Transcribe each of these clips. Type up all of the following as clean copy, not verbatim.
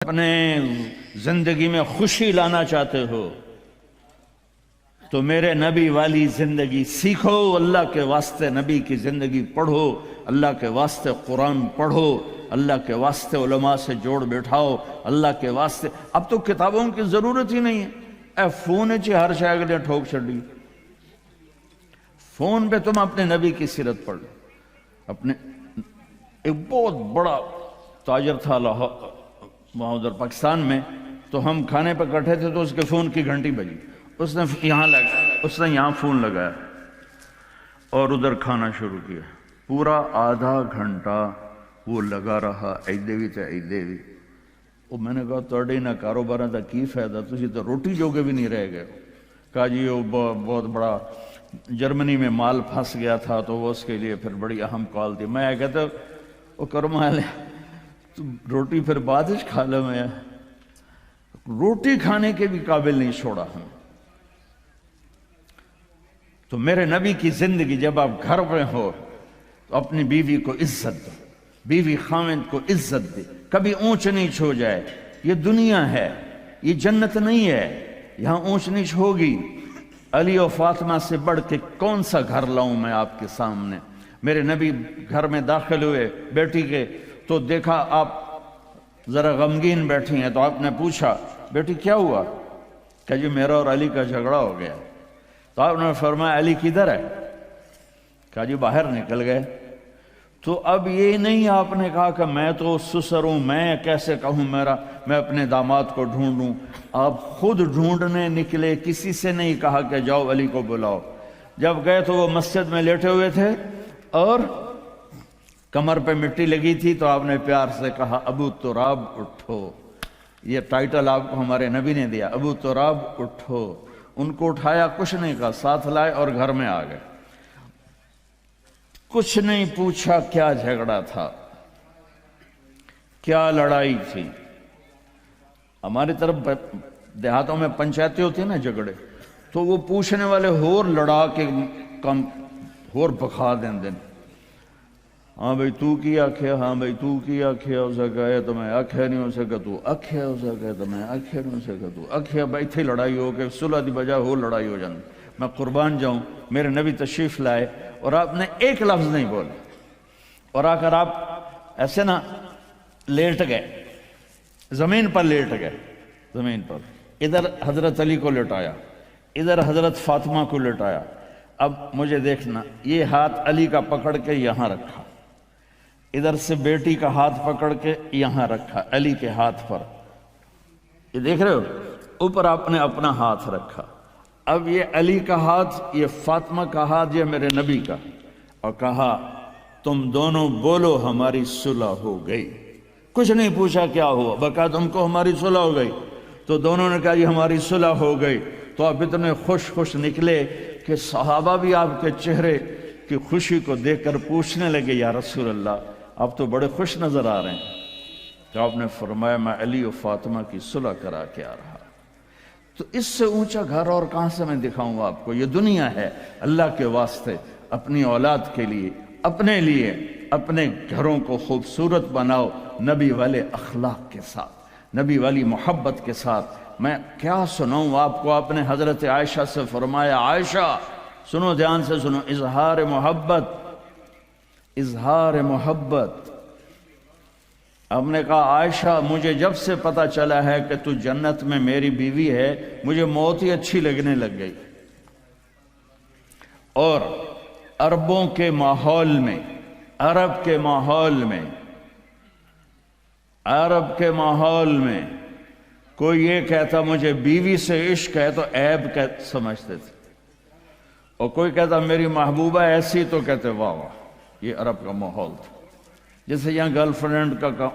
اپنے زندگی میں خوشی لانا چاہتے ہو تو میرے نبی والی زندگی سیکھو، اللہ کے واسطے نبی کی زندگی پڑھو، اللہ کے واسطے قرآن پڑھو، اللہ کے واسطے علماء سے جوڑ بیٹھاؤ، اللہ کے واسطے۔ اب تو کتابوں کی ضرورت ہی نہیں ہے، اے فون چی ہر شے کے ٹھوک چھڑی، فون پہ تم اپنے نبی کی سیرت پڑھ لو۔ اپنے ایک بہت بڑا تاجر تھا وہاں ادھر پاکستان میں، تو ہم کھانے پہ کٹھے تھے تو اس کے فون کی گھنٹی بجی، اس نے یہاں فون لگایا اور ادھر کھانا شروع کیا، پورا آدھا گھنٹہ وہ لگا رہا، ایدے بھی تے ایدے بھی۔ وہ میں نے کہا توڑے نہ کاروباراں دا کی فائدہ، تسی تو روٹی جوگے بھی نہیں رہ گئے۔ کہا جی وہ بہت بڑا جرمنی میں مال پھنس گیا تھا تو وہ اس کے لیے پھر بڑی اہم کال تھی۔ میں کہتا وہ کرما لے تو روٹی پھر بعد ہی کھا لے، میں روٹی کھانے کے بھی قابل نہیں چھوڑا ہم۔ تو میرے نبی کی زندگی جب آپ گھر میں ہو تو اپنی بیوی کو عزت دو، بیوی خاوند کو عزت دے، کبھی اونچ نیچ ہو جائے۔ یہ دنیا ہے، یہ جنت نہیں ہے، یہاں اونچ نیچ ہوگی۔ علی و فاطمہ سے بڑھ کے کون سا گھر لاؤں میں آپ کے سامنے؟ میرے نبی گھر میں داخل ہوئے بیٹی کے تو دیکھا آپ ذرا غمگین بیٹھی ہیں، تو آپ نے پوچھا بیٹی کیا ہوا؟ کہ جی میرا اور علی کا جھگڑا ہو گیا۔ تو آپ نے فرمایا علی کدھر ہے؟ کہا جی باہر نکل گئے۔ تو اب یہ نہیں آپ نے کہا کہ میں تو سسر ہوں، میں کیسے کہوں میں اپنے داماد کو ڈھونڈوں۔ آپ خود ڈھونڈنے نکلے، کسی سے نہیں کہا کہ جاؤ علی کو بلاؤ۔ جب گئے تو وہ مسجد میں لیٹے ہوئے تھے اور کمر پہ مٹی لگی تھی، تو آپ نے پیار سے کہا ابو تراب اٹھو۔ یہ ٹائٹل آپ کو ہمارے نبی نے دیا، ابو تراب اٹھو۔ ان کو اٹھایا، کچھ نہیں کہا، ساتھ لائے اور گھر میں آ گئے۔ کچھ نہیں پوچھا کیا جھگڑا تھا، کیا لڑائی تھی۔ ہماری طرف دیہاتوں میں پنچایتیں ہوتی ہیں نا جھگڑے، تو وہ پوچھنے والے ہور لڑا کے کم ہور بکھا دیں۔ ہاں بھئی تو کی آکھیا، ہاں بھئی تو کی آکھیا، اسے کہے تو میں آکھیا نہیں، اسے کہا تو آکھیا، اسے کہے تو میں آکھیا نہیں، اسے کہا تو آکھیا۔ بھئی تھی لڑائی ہو کے صلح دی بجائے ہو لڑائی ہو جاندی۔ میں قربان جاؤں، میرے نبی تشریف لائے اور آپ نے ایک لفظ نہیں بولے، اور آ کر آپ ایسے نا لیٹ گئے، زمین پر لیٹ گئے، زمین پر۔ ادھر حضرت علی کو لٹایا، ادھر حضرت فاطمہ کو لٹایا۔ اب مجھے دیکھنا، یہ ہاتھ علی کا پکڑ کے یہاں رکھا، ادھر سے بیٹی کا ہاتھ پکڑ کے یہاں رکھا علی کے ہاتھ پر، یہ دیکھ رہے ہو، اوپر آپ نے اپنا ہاتھ رکھا۔ اب یہ علی کا ہاتھ، یہ فاطمہ کا ہاتھ، یہ میرے نبی کا، اور کہا تم دونوں بولو ہماری صلح ہو گئی۔ کچھ نہیں پوچھا کیا ہوا، بکا تم کو ہماری صلح ہو گئی۔ تو دونوں نے کہا یہ ہماری صلح ہو گئی۔ تو آپ اتنے خوش نکلے کہ صحابہ بھی آپ کے چہرے کی خوشی کو دیکھ کر پوچھنے لگے یا رسول اللہ آپ تو بڑے خوش نظر آ رہے ہیں۔ تو آپ نے فرمایا میں علی و فاطمہ کی صلح کرا کے آ رہا۔ تو اس سے اونچا گھر اور کہاں سے میں دکھاؤں آپ کو؟ یہ دنیا ہے، اللہ کے واسطے اپنی اولاد کے لیے، اپنے لیے، اپنے گھروں کو خوبصورت بناؤ نبی والے اخلاق کے ساتھ، نبی والی محبت کے ساتھ۔ میں کیا سناؤں آپ کو؟ آپ نے حضرت عائشہ سے فرمایا عائشہ سنو، دھیان سے سنو، اظہار محبت، اظہار محبت۔ آپ نے کہا عائشہ مجھے جب سے پتا چلا ہے کہ تو جنت میں میری بیوی ہے، مجھے موت ہی اچھی لگنے لگ گئی۔ اور عربوں کے ماحول میں، عرب کے ماحول میں کوئی یہ کہتا مجھے بیوی سے عشق ہے تو عیب سمجھتے تھے، اور کوئی کہتا میری محبوبہ ایسی تو کہتے واہ واہ۔ یہ عرب کا ماحول تھا، جیسے یہاں گرل فرینڈ کا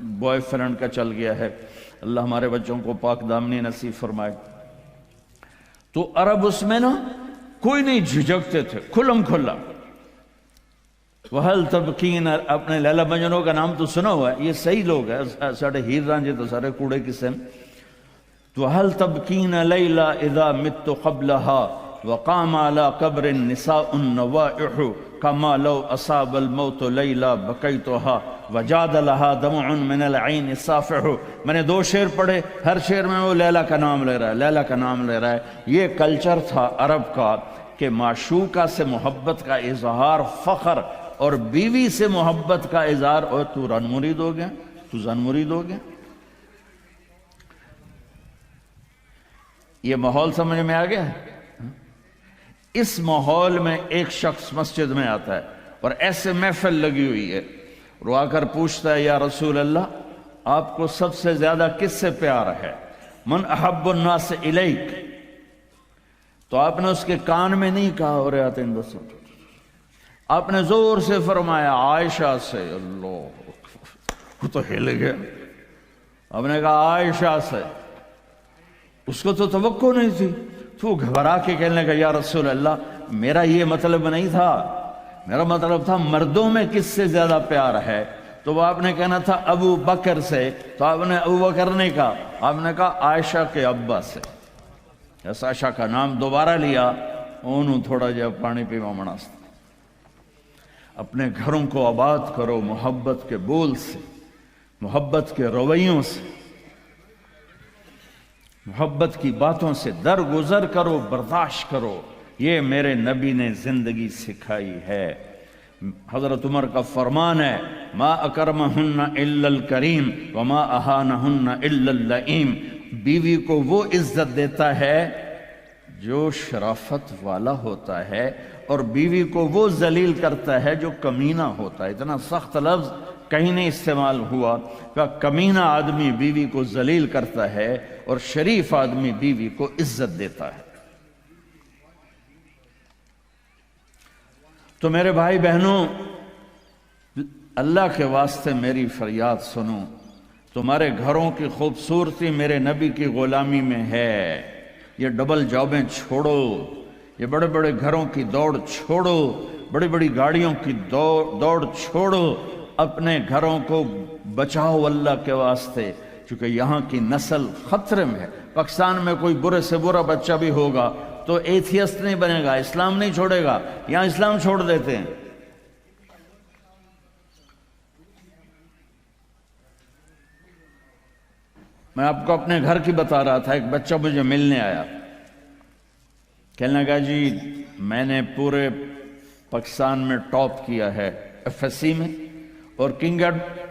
بوائے فرینڈ کا چل گیا ہے۔ اللہ ہمارے بچوں کو پاک دامنی نصیب فرمائے۔ تو عرب اس میں نا کوئی نہیں جھجکتے تھے، کھلم کھلا۔ وَهَلْ تَبْكِينَ، اپنے لیلا مجنوں کا نام تو سنا ہوا ہے، یہ صحیح لوگ ہیں، ساڑھے ہیر رانجے تو سارے کوڑے قسم۔ تو وَهَلْ تَبْكِينَ لَيْلَا اِذَا مِتُّ قَبْلَهَا، وقام على قبر النساء النوائح كما لو أصاب الموت ليلى بكيتها وجاد لها دمع من العين صافح. میں نے 2 شعر پڑھے، ہر شعر میں وہ لیلا کا نام لے رہا ہے، لیلا کا نام لے رہا ہے. یہ کلچر تھا عرب کا کہ معشوقہ سے محبت کا اظہار فخر اور بیوی سے محبت کا اظہار. اور تو رن مرید ہو گیا، تو زن مرید ہو گیا. یہ ماحول سمجھ میں آ گیا ہے؟ اس ماحول میں ایک شخص مسجد میں آتا ہے اور ایسے محفل لگی ہوئی ہے، اور آ کر پوچھتا ہے یا رسول اللہ آپ کو سب سے زیادہ کس سے پیار ہے؟ من احب الناس الیک. تو آپ نے اس کے کان میں نہیں کہا اور آتے ہیں بس، آپ نے زور سے فرمایا عائشہ سے. اللہ وہ تو ہل گیا. آپ نے کہا عائشہ سے. اس کو تو توقع نہیں تھی، تو گھبرا کے کہنے لگا یا رسول اللہ میرا یہ مطلب نہیں تھا، میرا مطلب تھا مردوں میں کس سے زیادہ پیار ہے. تو وہ آپ نے کہنا تھا ابو بکر سے، تو آپ نے ابو بکر نہیں کہا، آپ نے کہا عائشہ کے ابا سے. عائشہ کا نام دوبارہ لیا. انہوں تھوڑا جا پانی پیوا مناسب. اپنے گھروں کو آباد کرو محبت کے بول سے، محبت کے رویوں سے، محبت کی باتوں سے درگزر کرو، برداشت کرو. یہ میرے نبی نے زندگی سکھائی ہے. حضرت عمر کا فرمان ہے ما اکرمہن الا الکریم وما اہانہن الا اللئیم. بیوی کو وہ عزت دیتا ہے جو شرافت والا ہوتا ہے، اور بیوی کو وہ ذلیل کرتا ہے جو کمینہ ہوتا ہے. اتنا سخت لفظ کہیں نہیں استعمال ہوا کہ کمینہ آدمی بیوی کو ذلیل کرتا ہے اور شریف آدمی بیوی کو عزت دیتا ہے. تو میرے بھائی بہنوں، اللہ کے واسطے میری فریاد سنو. تمہارے گھروں کی خوبصورتی میرے نبی کی غلامی میں ہے. یہ ڈبل جابیں چھوڑو، یہ بڑے بڑے گھروں کی دوڑ چھوڑو، بڑی بڑی گاڑیوں کی دوڑ چھوڑو. اپنے گھروں کو بچاؤ اللہ کے واسطے، چونکہ یہاں کی نسل خطرے میں ہے. پاکستان میں کوئی برے سے برا بچہ بھی ہوگا تو ایتھیسٹ نہیں بنے گا، اسلام نہیں چھوڑے گا. یہاں اسلام چھوڑ دیتے ہیں. میں آپ کو اپنے گھر کی بتا رہا تھا. ایک بچہ مجھے ملنے آیا، کہنے لگا جی میں نے پورے پاکستان میں ٹاپ کیا ہے ایف ایس سی میں، اور کنگ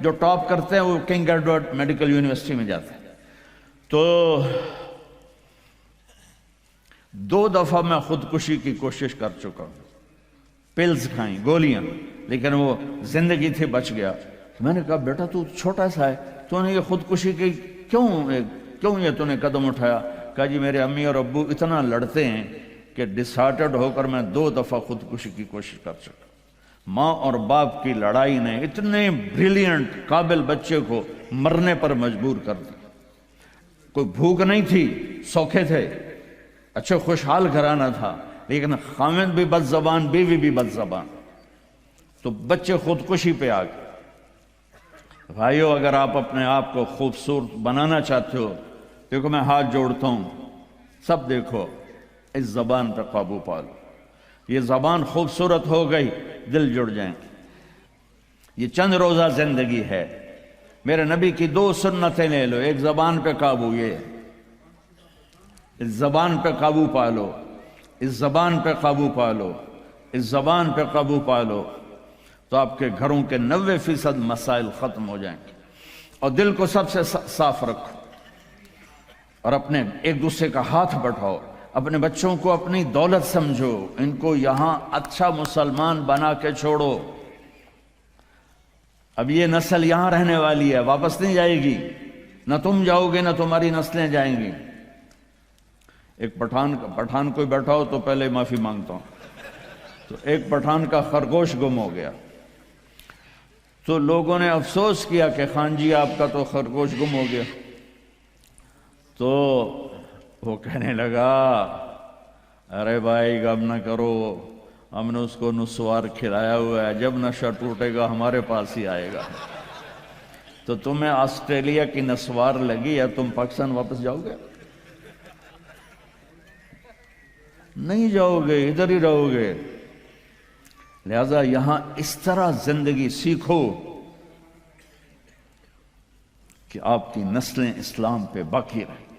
جو ٹاپ کرتے ہیں وہ کنگ ایڈورڈ میڈیکل یونیورسٹی میں جاتے ہیں. تو 2 دفعہ میں خودکشی کی کوشش کر چکا ہوں، پلز کھائیں، گولیاں، لیکن وہ زندگی تھی بچ گیا. میں نے کہا بیٹا تو چھوٹا سا ہے، تو نے یہ خودکشی کی کیوں یہ تو نے قدم اٹھایا؟ کہا جی میرے امی اور ابو اتنا لڑتے ہیں کہ ڈسہارٹڈ ہو کر میں 2 دفعہ خودکشی کی کوشش کر چکا. ماں اور باپ کی لڑائی نے اتنے بریلینٹ قابل بچے کو مرنے پر مجبور کر دیا. کوئی بھوک نہیں تھی، سوکھے تھے، اچھے خوشحال گھرانہ تھا، لیکن خامد بھی بد زبان، بیوی بھی بد زبان، تو بچے خودکشی پہ آ گئے. بھائیو اگر آپ اپنے آپ کو خوبصورت بنانا چاہتے ہو، دیکھو میں ہاتھ جوڑتا ہوں، سب دیکھو، اس زبان پہ قابو پالو. یہ زبان خوبصورت ہو گئی، دل جڑ جائیں. یہ چند روزہ زندگی ہے. میرے نبی کی 2 سنتیں لے لو. ایک زبان پہ قابو، یہ اس زبان پہ قابو پالو، اس زبان پہ قابو پالو، اس زبان پہ قابو پالو، تو آپ کے گھروں کے 90% مسائل ختم ہو جائیں گے. اور دل کو سب سے صاف رکھو، اور اپنے ایک دوسرے کا ہاتھ بٹھاؤ. اپنے بچوں کو اپنی دولت سمجھو، ان کو یہاں اچھا مسلمان بنا کے چھوڑو. اب یہ نسل یہاں رہنے والی ہے، واپس نہیں جائے گی. نہ تم جاؤ گے نہ تمہاری نسلیں جائیں گی. ایک پٹھان کوئی بیٹھا ہو تو پہلے معافی مانگتا ہوں. تو ایک پٹھان کا خرگوش گم ہو گیا، تو لوگوں نے افسوس کیا کہ خان جی آپ کا تو خرگوش گم ہو گیا. تو وہ کہنے لگا ارے بھائی غم نہ کرو، ہم نے اس کو نسوار کھلایا ہوا ہے، جب نشہ ٹوٹے گا ہمارے پاس ہی آئے گا. تو تمہیں آسٹریلیا کی نسوار لگی یا تم پاکستان واپس جاؤ گے؟ نہیں جاؤ گے، ادھر ہی رہو گے۔ لہذا یہاں اس طرح زندگی سیکھو کہ آپ کی نسلیں اسلام پہ باقی رہیں۔